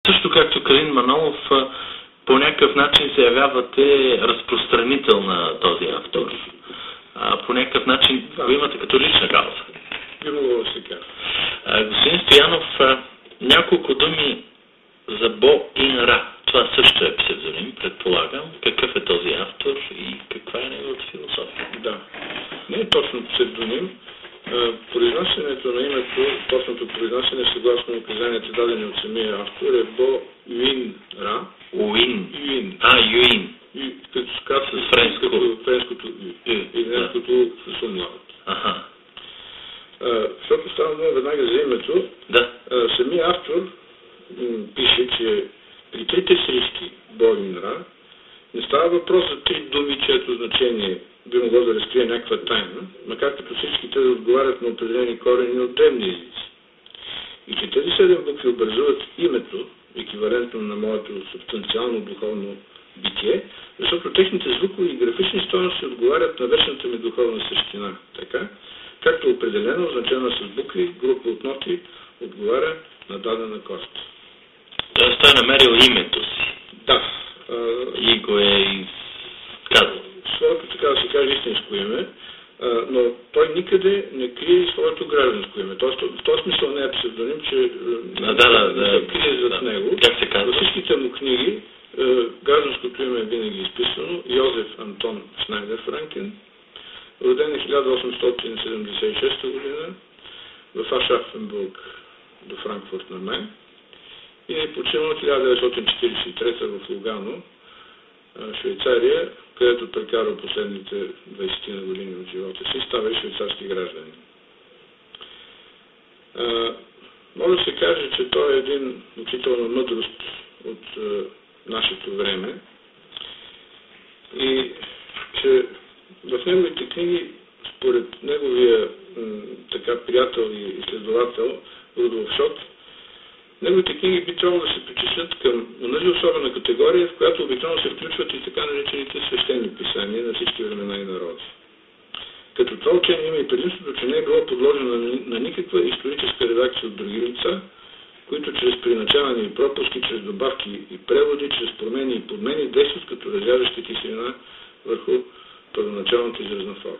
Също както Калин Манолов, по някакъв начин се явявате разпространител на този автор. По някакъв начин го имате като лична кауза. Би могло да се каже. Господин Стоянов, няколко думи за Бо Ин Ра. Това също е псевдоним, предполагам. Какъв е този автор и каква е неговата философия? Да. Не е точно псевдоним. Произнасянето на името, точното произнасяне съгласно указанията дадени от самия автор е Бо Юин Ра. Уин. Юин. Юин. Като се казва с френското и немското с умлават. Аха. Защото става дума веднага за името. Да. Самия автор пише, че при трите срещи Бо Юин Ра не става въпрос за три думи, чието значение би могло да разкрие някаква тайна, макар като всички те да отговарят на определени корени от древни езици. И че тези 7 букви образуват името, еквивалентно на моето субстанциално духовно битие, защото техните звукови и графични стойности отговарят на вечната ми духовна същина. Така, както определено, означена с букви, група от ноти, отговаря на дадена кост. Тоест той е намерил името си. Да. И го е изказал. Своето, така да се каже, истинско име, но той никъде не крие своето гражданско име. Тоест, в този смисъл не е псевдоним, че не се крие зад него. Как се казва? Във всичките му книги гражданското име е винаги изписано. Йозеф Антон Шнайдер Франкен, роден е 1876 година в Ашафенбург до Франкфурт на Майн и е починал 1943 в Лугано, Швейцария, където прекарал последните 20 години от живота си, става и швейцарски гражданин. Може да се каже, че той е един учител на мъдрост от нашето време и че в неговите книги, според неговия така приятел и изследовател Рудолф Шот, неговите книги би трябвало да се причислят към онази особена категория, в която обикновено се включват и така наречените свещени писания на всички времена и народи. Като това учение има и предимството, че не е било подложено на никаква историческа редакция от други лица, които чрез приначаване и пропуски, чрез добавки и преводи, чрез промени и подмени действат като разряжаща киселина върху първоначалната изразна форма.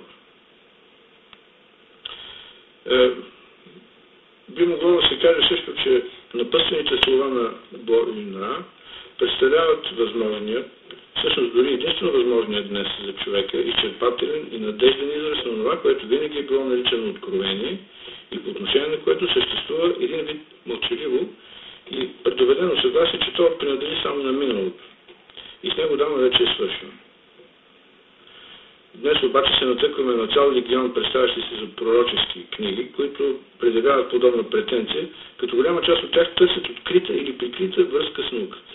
Би могло да се каже също, че напътствените слова на Бо Юин Ра представляват възможния, всъщност дори единствено възможният днес за човека, изчерпателен и надежден израз на това, което винаги е било наричано откровение и по отношение на което съществува един вид мълчаливо и предубедено съгласие, че това принадлежи само на миналото и с него давно вече е свършено. Днес обаче се натъкваме на цял легион, представящи се за пророчески книги, които предявяват подобна претенция, като голяма част от тях търсят открита или прикрита връзка с науката.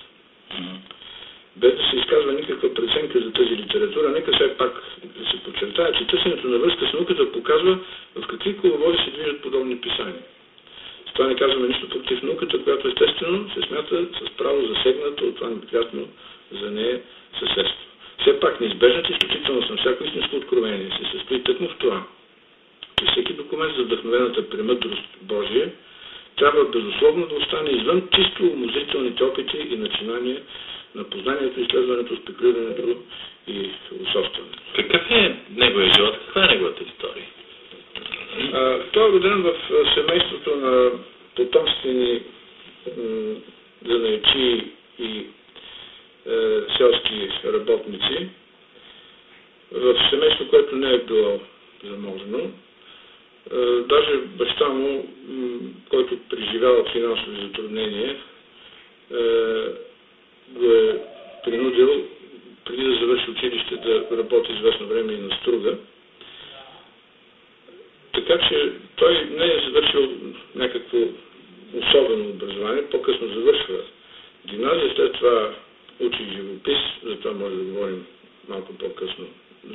Без да се изказва никаква преценка за тази литература, нека все пак да се подчертая, че търсенето на връзка с науката показва в какви коловоди се движат подобни писания. С това не казваме нищо против науката, която естествено се смята с право засегната от това неприятно за нея съседство. Все пак неизбежната изключителност на всяко истинско откровение се състои тъкмо в това, че всеки документ за вдъхновената премъдрост Божия трябва безусловно да остане извън чисто умозрителните опити и начинания на познанието, изследването, спекулирането и философстването. Какъв е неговия живот? Каква е неговата история? Той е роден в семейството на потомствени занаятчии и селски работници, в семейство, което не е било заможно. Даже баща му, който преживява финансови затруднения, го е принудил преди да завърши училище да работи известно време и на струга. Така че той не е завършил някакво особено образование, по-късно завършва гимназия, след това учи живопис, за това може да говорим малко по-късно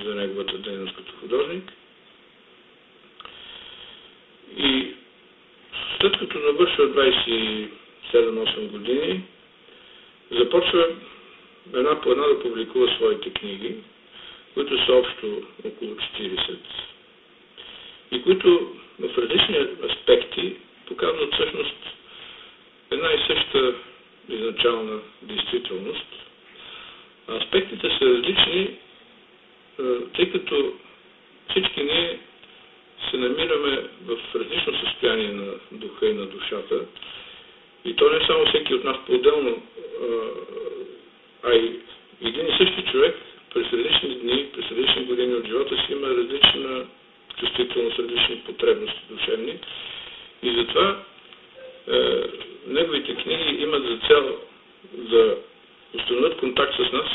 за неговата дейност като художник. И след като навършва 27-8 години, започва една по една да публикува своите книги, които са общо около 40 и които в различни аспекти показват всъщност една и съща изначална действителност. Аспектите са различни, тъй като всички ние се намираме в различно състояние на духа и на душата. И то не само всеки от нас по-отделно, а и един и същи човек през различни дни, през различни години от живота си има различна чувствителност, различни потребности душевни. И затова неговите книги имат за цел да установят контакт с нас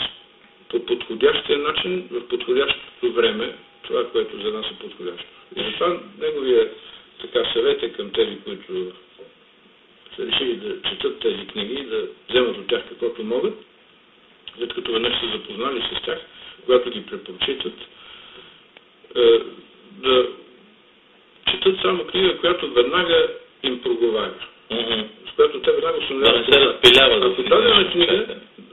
по подходящия начин, в подходящото време, това, което за нас е подходящо. И затова неговия съвет е към тези, които са решили да четат тези книги и да вземат от тях каквото могат, след като веднъж са запознали с тях, когато ги препрочитат, да четат само книга, която веднага им проговаря. С която те веднага установяват. Да не се разпилява.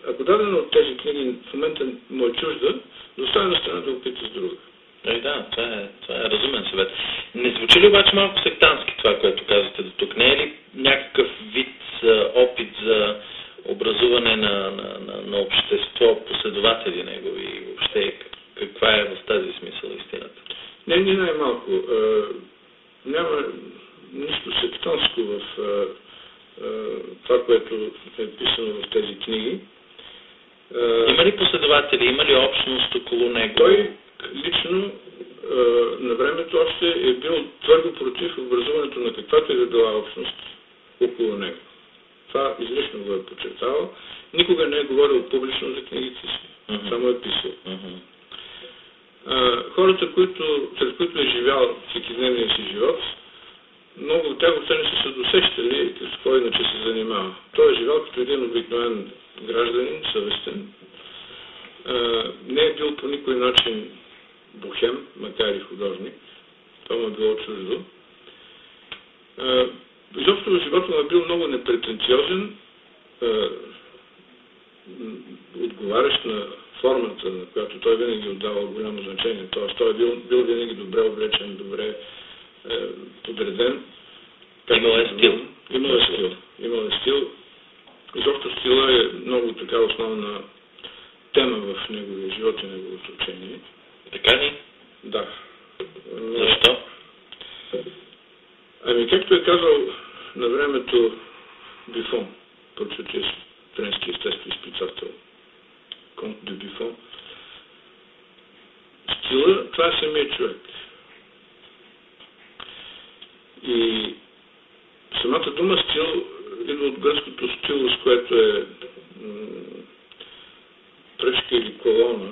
Ако дадена от тези книги в момента му е чужда, да оставя на страна да опита с друга. Да, това е разумен съвет. Не звучи ли обаче малко сектантски това, което казвате до тук? Не е ли някакъв вид опит за образуване на общество, последователи негови и въобще каква е в тази смисъл истината? Не най-малко. Няма нищо сектантско в това, което е писано в тези книги. Има ли последователи, има ли общност около него? Той лично на времето още е бил твърдо против образуването на каквато и да била общност около него. Това излишно го е подчертавал. Никога не е говорил публично за книгите си. Само е писал. Хората, след които е живял всекидневния си живот, много от тях въобще не са се досещали с какво иначе се занимава. Той е живял като един обикновен гражданин, съвестен. Не е бил по никой начин бухем, макар и художник. Това му е било чуждо. Изобщо в живота му е бил много непретенциозен, отговарящ на формата, на която той винаги отдавал голямо значение. Тоест, той е бил винаги добре облечен, добре подреден. Имал е стил. Имал е стил. Изобщо стила е много така основна тема в неговия живот и неговото учение. Така ли? Да. Защо? Както е казал на времето Бюфон, прочутия френски естествоизпитател Конт де Бюфон, стила, това е самия човек. И самата дума стил идва от гръцкото стилус, което е пръчка или колона.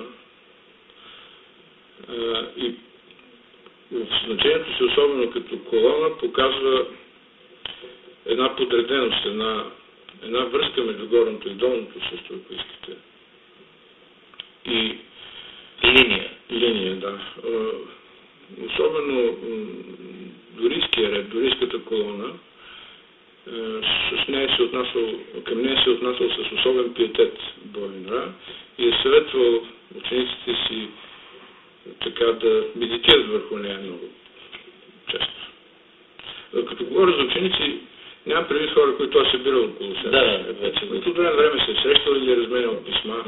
И в значението си, особено като колона, показва една подреденост, една връзка между горното и долното също, ако искате. И линия, да. Особено дорийския ред, дорийската колона, към нея се отнасял с особен пиетет Боин-Ра и е съветвал учениците си така да медитират върху нея много често. Като говоря за ученици, нямам предвид хора, които той се бирал около себе. Които от време на време се срещал или разменял писма.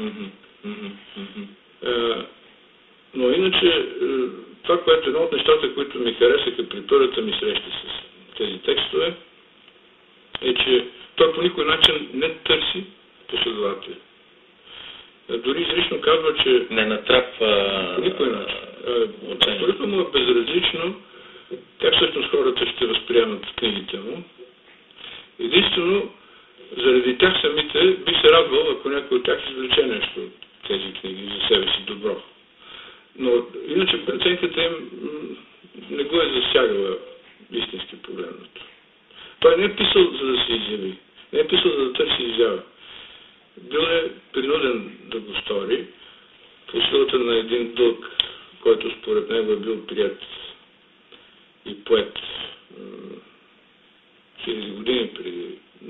Но иначе, това, което е едно от нещата, които ми харесаха при първата ми среща с тези текстове, е, че той по никой начин не търси последователи. Дори изрично казва, че не натрапва по никой начин. Абсолютно му е безразлично как всъщност хората ще възприемат книгите му. Единствено, заради тях самите би се радвал, ако някой от тях извлече нещо от тези книги за себе си добро. Но иначе преценката им не го е засягала истински погледнато. Той не е писал, за да се изяви. Не е писал, за да търси изява. Бил е принуден да го стори по силата на един дълг, който според него е бил прият и поет хиляди години преди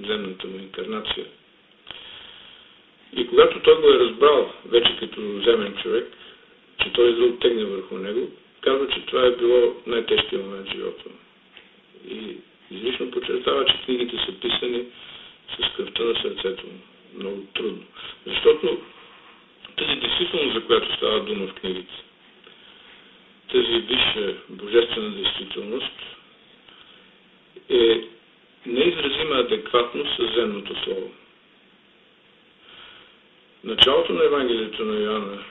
земната му инкарнация. И когато той го е разбрал вече като земен човек, че той да оттегне върху него, казва, че това е било най-тежкият момент в живота му. И излишно подчертава, че книгите са писани с кръвта на сърцето му. Много трудно. Защото тази действителност, за която става дума в книгите, тази висша божествена действителност е неизразима адекватност с земното слово. Началото на Евангелието на Йоанна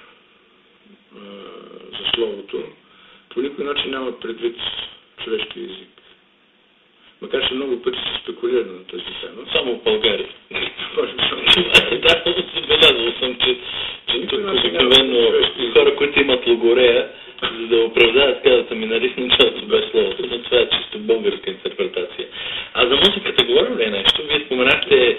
за Словото по никой начин няма предвид човешки език. Макар че много пъти се спекулира на тази тема. Само в България. Да, забелязал съм, че тук обикновено хора, които имат логорея, за да оправдаят, казват, нали в началото без словото, но това е чисто българска интерпретация. А за музиката говорим ли нещо? Вие споменахте,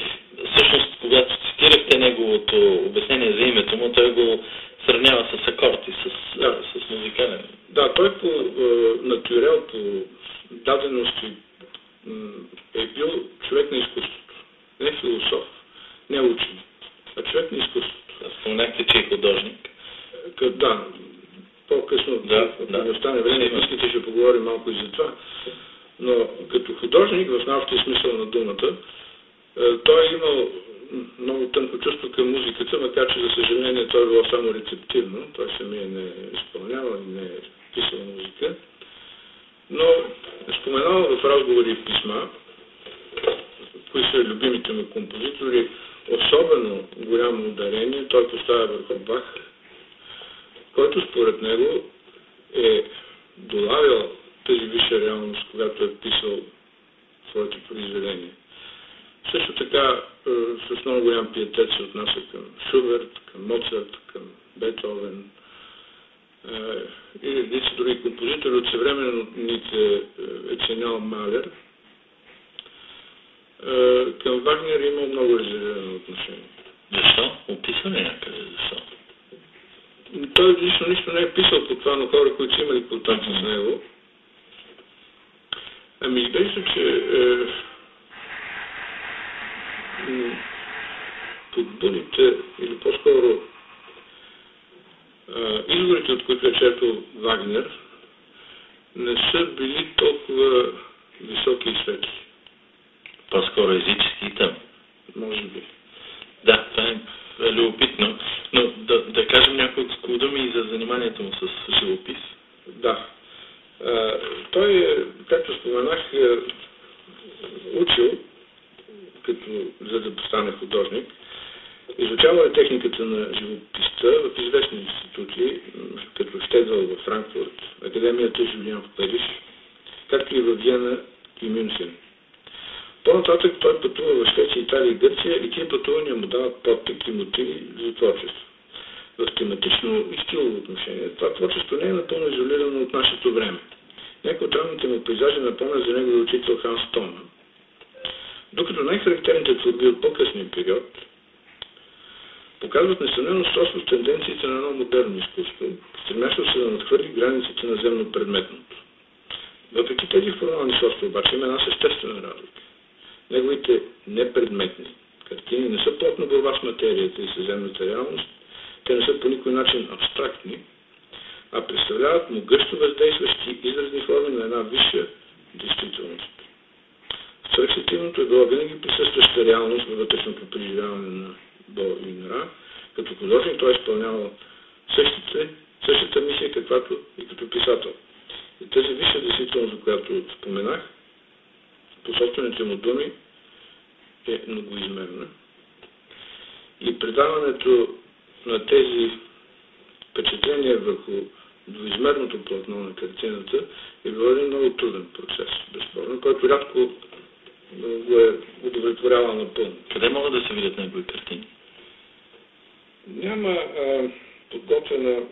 всъщност, когато цитирахте неговото обяснение за името му, той го сравнява с акорди, с музикален. Да, той по натюрел, по дадености е бил човек на изкуството. Не философ, не учен, а човек на изкуството. Споменахте, че е художник. Да, по-късно, да остане време, искате, ще поговорим малко и за това. Но като художник, в научния смисъл на думата, той е имал много тънко чувство към музиката, макар че, за съжаление, той е било само рецептивно. Той самия не е изпълнявал и не е писал музика. Но споменал в разговори и писма, кои са любимите му композитори, особено голямо ударение той поставя върху Бах, който според него е долавял тази висша реалност, когато е писал своите произведения. Също така с много голям пиетет се отнася към Шуберт, към Моцарт, към Бетховен и редица други композитори. От съвременните е ценял Малер. Към Вагнер има много резервирано отношение. Защо? Описва ли някъде защо? Той лично нищо не е писал по това, но хора, които са имали контакт с него. Ами изглежда, че подбудите, или по-скоро изворите, от които е черпил Вагнер, не са били толкова високи и светли. По-скоро езически и там. Може би. Да, това е любопитно. Но да кажем няколко думи за заниманието му с живопис. Да. Той, както споменах, учил, за да стане художник, изучавал е техниката на живописта в известни институти, като Штедъл в Франкфурт, Академията Жулиан в Париж, както и в Виена и Мюнхен. По-нататък той пътува в Швеция, Италия и Гърция и тия пътувания му дават подтик и мотиви за творчество. В тематично и стилово отношение това творчество не е напълно изолирано от нашето време. Някои от ранните му пейзажи напомня за неговия учител Ханс Томан. Докато най-характерните творби от по-късния период показват несъмнено сходство с тенденциите на едно модерно изкуство, стремящо се да надхвърли границите на земно-предметното. Въпреки тези формални сходства обаче има една съществена разлика. Неговите непредметни картини не са плотна борба с материята и със земната реалност, те не са по никой начин абстрактни, а представляват могъщо въздействащи изразни форми на една висша действителност. Свръхсетивното е било винаги присъстваща реалност във вътрешното преживяване на Бо и Нра. Като художник той е изпълнявал същата мисия, каквато и като писател. И тази висша действителност, за която споменах, по собствените му думи е многоизмерна. И предаването на тези впечатления върху двоизмерното платно на картината е било един много труден процес, безспорно, който рядко го е удовлетворявал напълно. Къде могат да се видят негови картини? Няма подготвена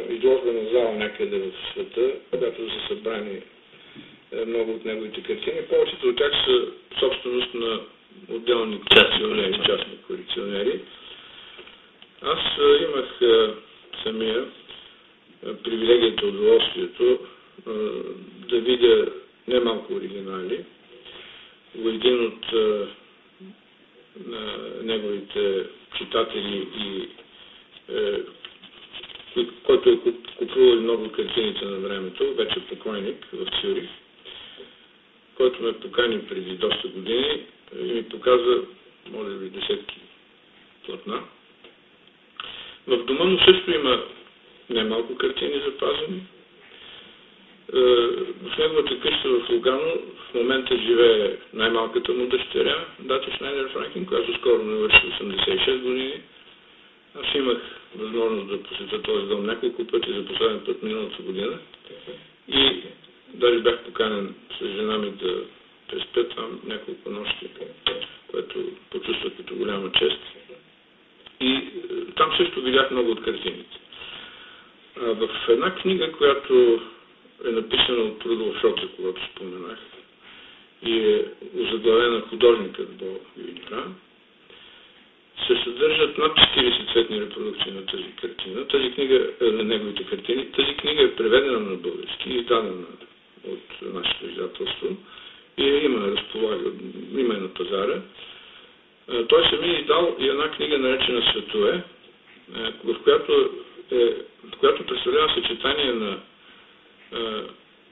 изложбена зала някъде в света, където са събрани много от неговите картини. Повечето от тях са собственост на отделни колекционери, частни колекционери. Аз имах самия привилегията, удоволствието да видя немалко оригинали. Един от неговите читатели, който е купувал много картините на времето, вече покойник в Цюрих, който ме покани преди доста години и ми показа, може би, десетки платна. В дома му също има немалко картини запазени. В неговата къща в Лугано в момента живее най-малката му дъщеря, Дати Шнайдер Франклин, която скоро навърши 86 години. Аз имах възможност да посетя този дом няколко пъти, за последен път миналата година. И даже бях поканен с жена ми да преспя там няколко нощи, което почувствах като голяма чест. И там също видях много от картините. В една книга, която е написана от Трудов Шоцер, когато споменах, и е озаглавена художникът Бо Юнира, се съдържат над 40 цветни репродукции на тази картина. Тази книга е на неговите картини. Тази книга е преведена на български, издадена от нашето издателство и има на пазара. Той сами издал и една книга, наречена Светове, в която представлява съчетание на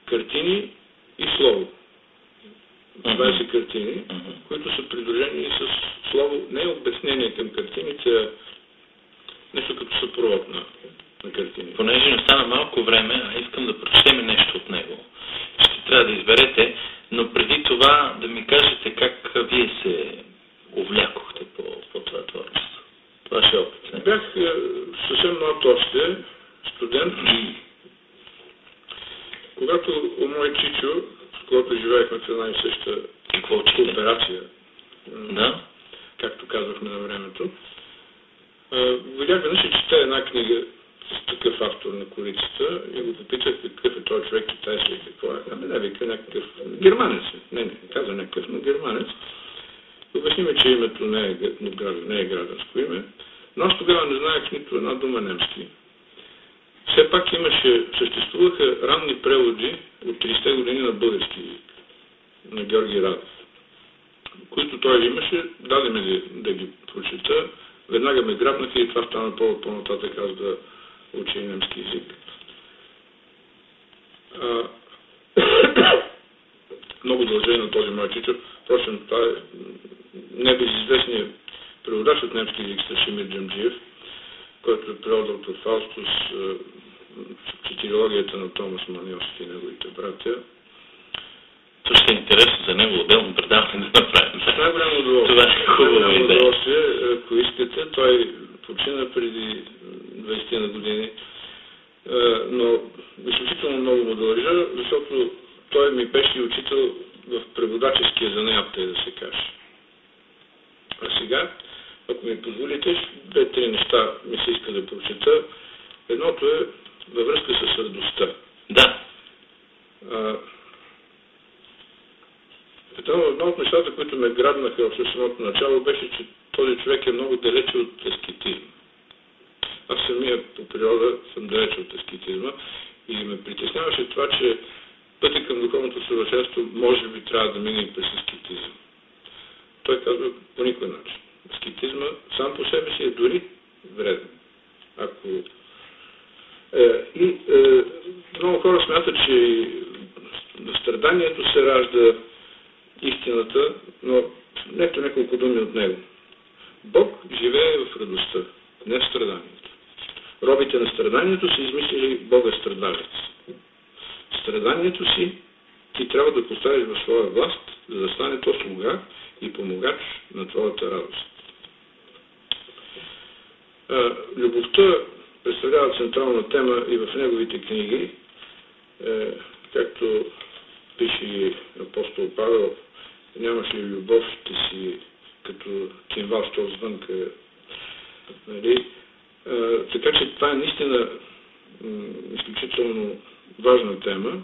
картини и слово. 20 картини, които са придружени с слово, не е обяснение към картините, а нещо като съпровод на картини. Понеже не остана малко време, а искам да прочетем нещо от него. Ще трябва да изберете, но преди това да ми кажете как вие се увлякохте по това творчество. Това ще е опит. Не? Бях съвсем млад още, студент, когато у мой чичо, с който живеехме в една и съща кооперация, както казвахме на времето, видях веднъж, че чете една книга с такъв автор на корицата и го попитах какъв е този човек, китайски, какво е. Не, вика някакъв германец. Не каза някакъв, но германец. Обясни ми, че името не е гражданско име, но аз тогава не знаех нито една дума немски. Все пак съществуваха ранни преводи от 30-те години на български език, на Георги Радев, които той имаше, даде ми да ги прочета, веднага ме грабнаха и това стана по-нататък аз да уча и немски език. Много дължа на този мой чичо. Впрочем, това е небезизвестният преводач от немски език Сташимир Джамджиев, който е преводил от Фаустус, четирилогията на Томас Маньовски и неговите братя. Това ще е интересно за него отделно предаване да направим. С най-голямо удоволствие. Това е хубава идея. Ако искате, той почина преди 20 на години, но изключително много му дължа, защото той ми беше учител в преводаческия занаят, да се каже. А сега, ако ми позволите, 2-3 неща ми се иска да прочета. Едното е във връзка с радостта. Да. Едно от нещата, които ме грабнаха в самото начало, беше, че този човек е много далече от аскетизма. Аз самия по природа съм далече от аскетизма и ме притесняваше това, че пътя към духовното съвършенство може би трябва да мине и през аскетизъм. Той казва по никой начин. Аскетизма сам по себе си е дори вреден. Много хора смятат, че в страданието се ражда истината, но нето няколко думи от него. Бог живее в радостта, не в страданието. Робите на страданието са измислили Бога страдалец. Страданието си ти трябва да поставиш в своя власт, за да стане то слуга и помогач на твоята радост. Любовта представлява централна тема и в неговите книги, както пише и апостол Павел, нямаш ли любов, ти си като кимвал, що звънка. Нали? Така че това е наистина изключително важна тема.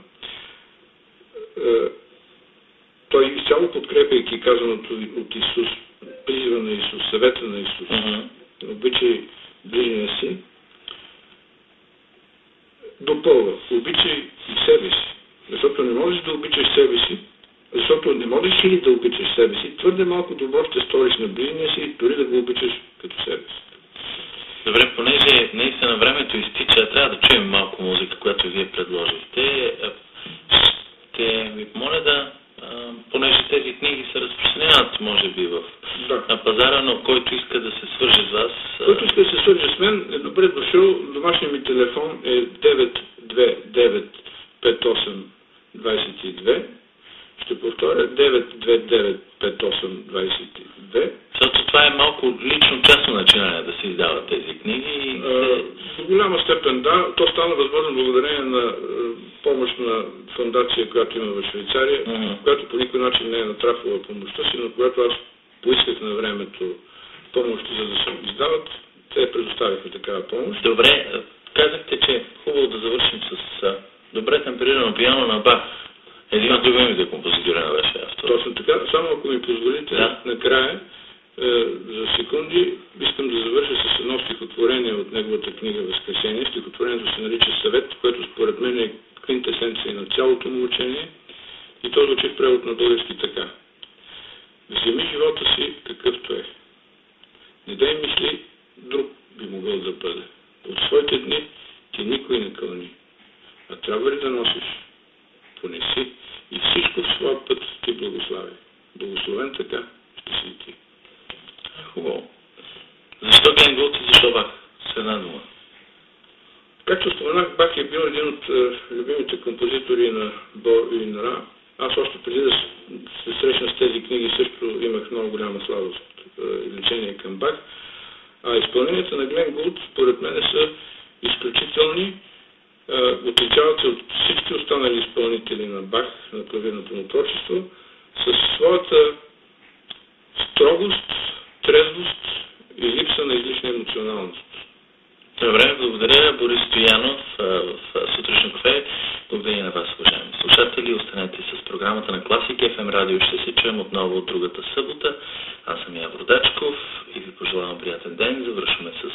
Той изцяло подкрепяйки казаното от Исус, призива на Исус, съвета на Исус, обичай ближния си, допълва, обичай и себе си. Защото не можеш да обичаш себе си, защото не можеш ли да обичаш себе си, твърде малко добро ще сториш на ближния си, дори да го обичаш като себе си. Добре, понеже наистина времето изтича, трябва да чуем малко музика, която вие предложихте. Ще ви моля да пазара, но който иска да се свърже с вас... Който иска да се свърже с мен, е добре дошъл. Домашният ми телефон е 9295822. Ще повторя 9295822. Защото това е малко лично частно начинание да се издават тези книги. В голяма степен да. То стана възможно благодарение на помощ на фондация, която има в Швейцария, която по никой начин не е натрапвала помощта си, но когато аз поисках на времето помощи, за да се издават, те предоставиха такава помощ. Добре, казахте, че е хубаво да завършим с добре темперирано пиано на Бах. Един от любимите композитори на вашия автор. Точно така. Само ако ми позволите, накрая, за секунди, искам да завърша с едно стихотворение от неговата книга Възкресение. Стихотворението се нарича Съвет, което според мен е квинтесенция на цялото му учение. И то звучи в превод на български така. Вземи живота си какъвто е. Не дай мисли, друг би могъл да бъде. От своите дни ти никой не кълни. А трябва ли да носиш? Понеси и всичко в своя път ти благослави. Благословен така ще си и ти. Хубаво. Защо Глен Гулд и защо Бах? С една дума. Както споменах, Бах е бил един от любимите композитори на Бор и на Ра. Аз още преди да се срещна с тези книги също имах много голяма слабост и влечение към Бах. А изпълненията на Глен Гулд, според мен, са изключителни. Отличават се от всички останали изпълнители на Бах, на клавирното му творчество, със своята строгост, трезвост и липса на излишна емоционалност. Добре, благодаря Борис Стоянов в Сутрешно кафе. Благодаря на вас, уважаеми слушатели. Останете с програмата на Класик FM радио. Ще се чуем отново от другата събота. Аз съм Явор Дачков и ви пожелавам приятен ден. Завършваме с